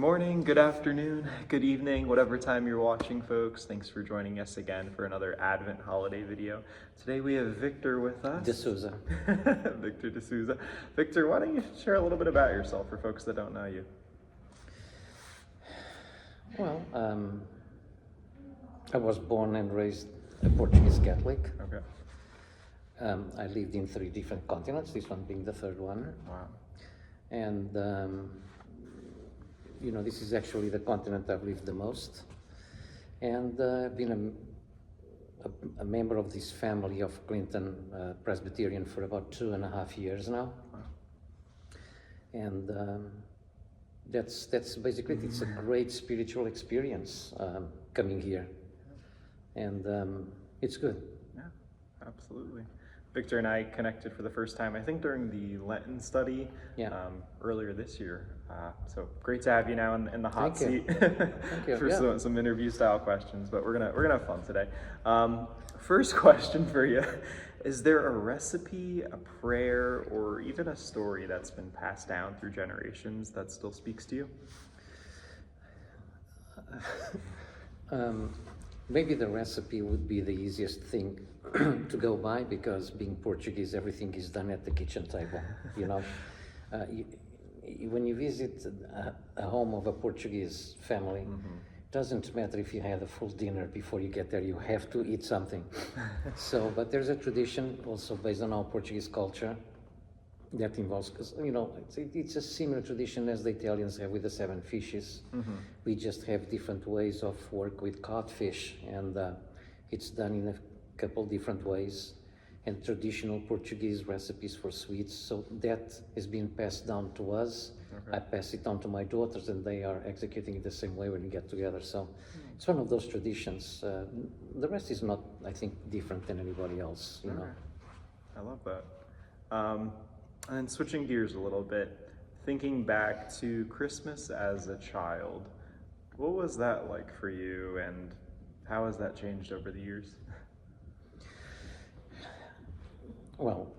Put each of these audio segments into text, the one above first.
morning, good afternoon, good evening, whatever time you're watching, folks. Thanks for joining us again for another Advent holiday video. Today we have Victor with us. D'Souza. Victor D'Souza. Victor, why don't you share a little bit about yourself for folks that don't know you? Well, I was born and raised a Portuguese Catholic. Okay. I lived in 3 different continents, this one being the 3rd one. Wow. And, you know, this is actually the continent I've lived the most. And I've been a member of this family of Clinton Presbyterian for about 2.5 years now. Wow. And that's basically it. It's a great spiritual experience coming here. And it's good. Yeah, absolutely. Victor and I connected for the first time, I think, during the Lenten study earlier this year. So great to have you now in the hot seat for some interview style questions. But we're gonna have fun today. First question for you: is there a recipe, a prayer, or even a story that's been passed down through generations that still speaks to you? Maybe the recipe would be the easiest thing to go by, because being Portuguese, everything is done at the kitchen table, you know. When you visit a home of a Portuguese family, it doesn't matter if you had a full dinner before you get there, you have to eat something. But there's a tradition also based on our Portuguese culture that involves, because, you know, it's a similar tradition as the Italians have with the 7 fishes. We just have different ways of work with codfish, and it's done in a couple different ways, and traditional Portuguese recipes for sweets. So that is being passed down to us. Okay. I pass it on to my daughters, and they are executing it the same way when we get together. So it's one of those traditions. The rest is not, I think, different than anybody else, you know. I love that. And then switching gears a little bit, thinking back to Christmas as a child, what was that like for you, and how has that changed over the years? Well,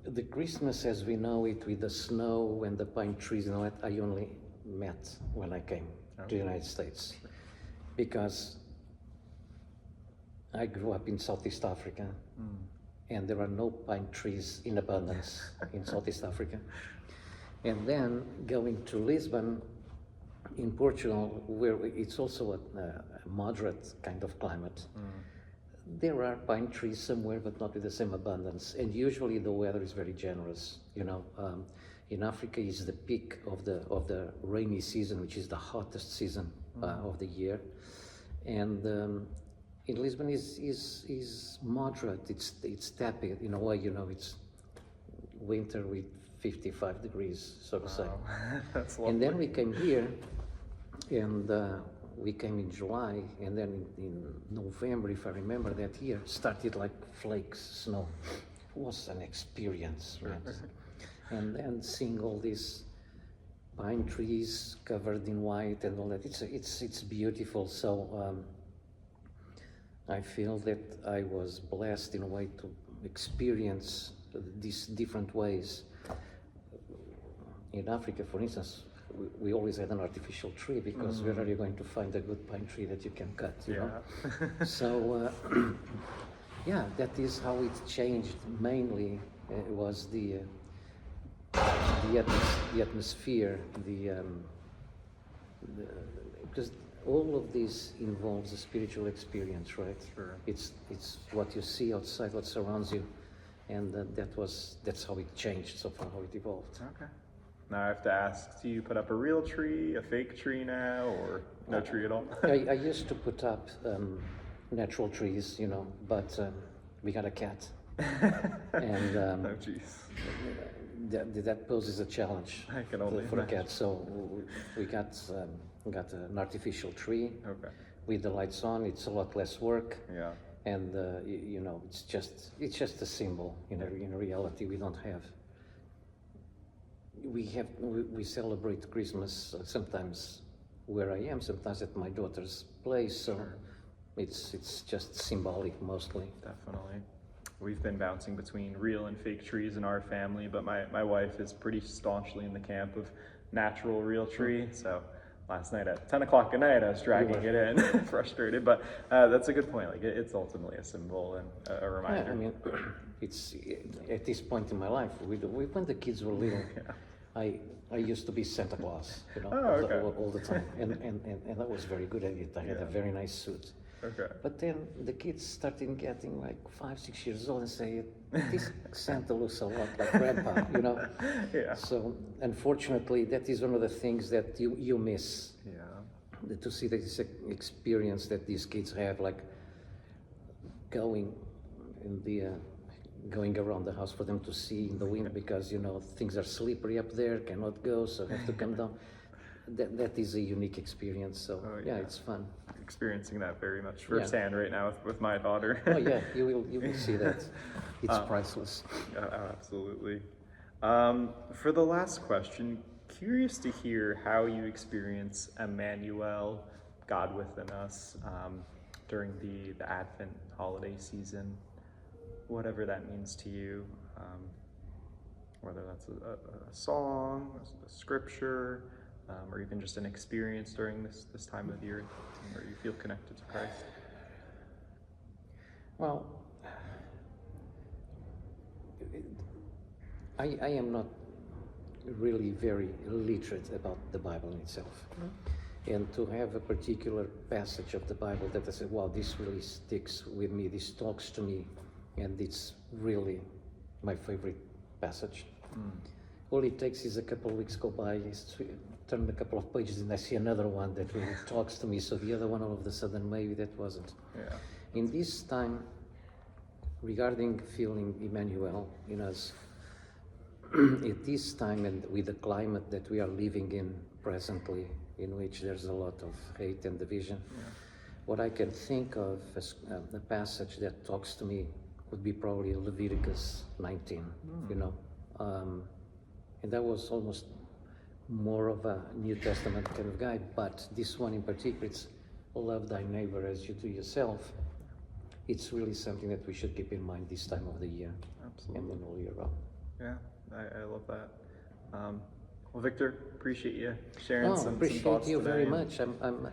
the Christmas as we know it, with the snow and the pine trees and all that, I only met when I came to the United States, because I grew up in Southeast Africa. And there are no pine trees in abundance in Southeast Africa. And then going to Lisbon in Portugal, where it's also a moderate kind of climate, there are pine trees somewhere, but not with the same abundance. And usually the weather is very generous. You know, in Africa is the peak of the rainy season, which is the hottest season of the year. And in Lisbon is moderate. It's tepid in a way, you know. It's winter with 55 degrees, so to say. That's lovely. And then we came here, and we came in July, and then in November, if I remember that year, started like flakes, snow. It was an experience, right? And then seeing all these pine trees covered in white and all that, it's beautiful. So I feel that I was blessed in a way to experience these different ways. In Africa, for instance, we always had an artificial tree, because where are you going to find a good pine tree that you can cut, you know? So, yeah, that is how it changed. Mainly, it was the atmosphere, because all of this involves a spiritual experience, right? Sure. It's what you see outside, what surrounds you, and that's how it changed so far, how it evolved. Okay. Now I have to ask, do you put up a real tree, a fake tree now, or no tree at all? I used to put up natural trees, you know, but we got a cat, and oh, jeez. that poses a challenge I can only for a cat. So we got an artificial tree with the lights on. It's a lot less work. Yeah. And you know, it's just a symbol. You know, in reality, we don't have. We celebrate Christmas sometimes where I am, sometimes at my daughter's place. So it's just symbolic mostly. Definitely. We've been bouncing between real and fake trees in our family, but my wife is pretty staunchly in the camp of natural real tree. So last night at 10 o'clock at night, I was dragging it in, frustrated. But that's a good point. Like it's ultimately a symbol and a reminder. Yeah, I mean, it's at this point in my life, when the kids were little, I used to be Santa Claus, all the time, and I was very good at it. I had a very nice suit. Okay. But then the kids started getting like 5, 6 years old and say, this Santa looks a lot like Grandpa, Yeah. So unfortunately, that is one of the things that you miss. Yeah. To see this experience that these kids have, like going around the house for them to see in the wind, because things are slippery up there, cannot go, so have to come down. That is a unique experience. So it's fun. Experiencing that very much firsthand right now with my daughter. Oh yeah, you will see that. It's priceless. Absolutely. For the last question, curious to hear how you experience Emmanuel, God within us, during the Advent holiday season, whatever that means to you, whether that's a song, a scripture, or even just an experience during this time of year where you feel connected to Christ. Well, I am not really very literate about the Bible in itself. And to have a particular passage of the Bible that I say, wow, this really sticks with me, this talks to me, and it's really my favorite passage. All it takes is a couple of weeks go by, turn a couple of pages and I see another one that really talks to me, so the other one all of a sudden maybe that wasn't. Yeah. In this time, regarding feeling Emmanuel in us, at this time and with the climate that we are living in presently, in which there's a lot of hate and division, what I can think of as a passage that talks to me would be probably Leviticus 19, and that was almost more of a New Testament kind of guy, but this one in particular, it's love thy neighbor as you do yourself. It's really something that we should keep in mind this time of the year. Absolutely. And then all year round. Yeah, I love that. Well, Victor, appreciate you sharing some appreciate thoughts you today. very much. I'm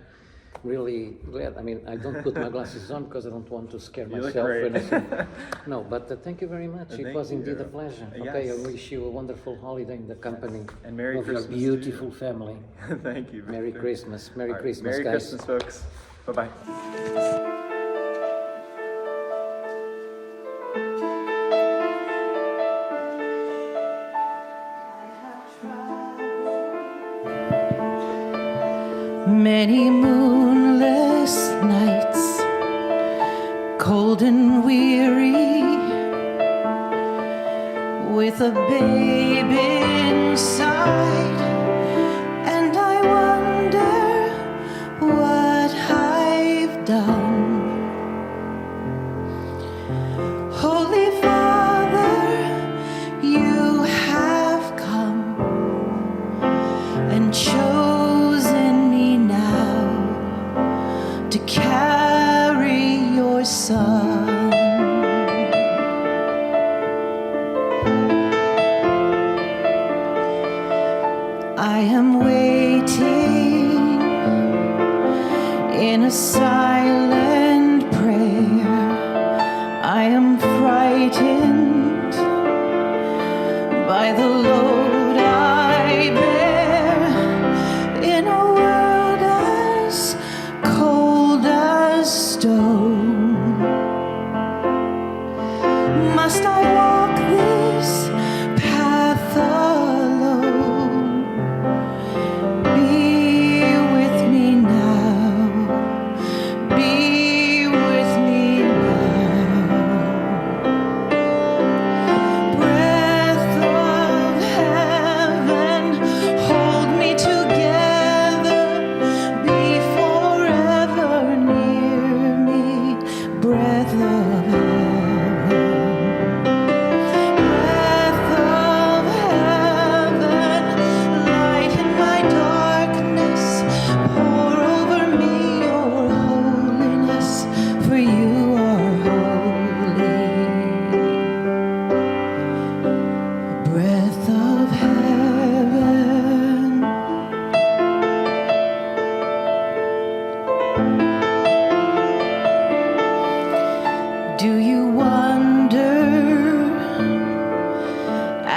really glad. I mean, I don't put my glasses on because I don't want to scare You look myself. great. No, but thank you very much. It Thank was indeed you. a pleasure. Yes. Okay, I wish you a wonderful holiday in the company And Merry of your Christmas to beautiful you. family. Thank you, Victor. Merry Christmas. Merry All right, Christmas, Merry guys. Christmas, folks. Bye-bye. Many moonless nights, cold and weary, with a babe inside, and I wonder what I've done. Holy Father, you have come and chosen me now to carry your Son. I am waiting in a silent prayer. I am frightened by the load I bear in a world as cold as stone. Must I walk this path alone? Be with me now. Be with me now. Breath of heaven, hold me together. Be forever near me. Breath of heaven. Breath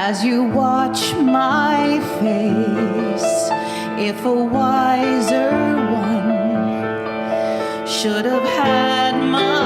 as you watch my face. If a wiser one should have had my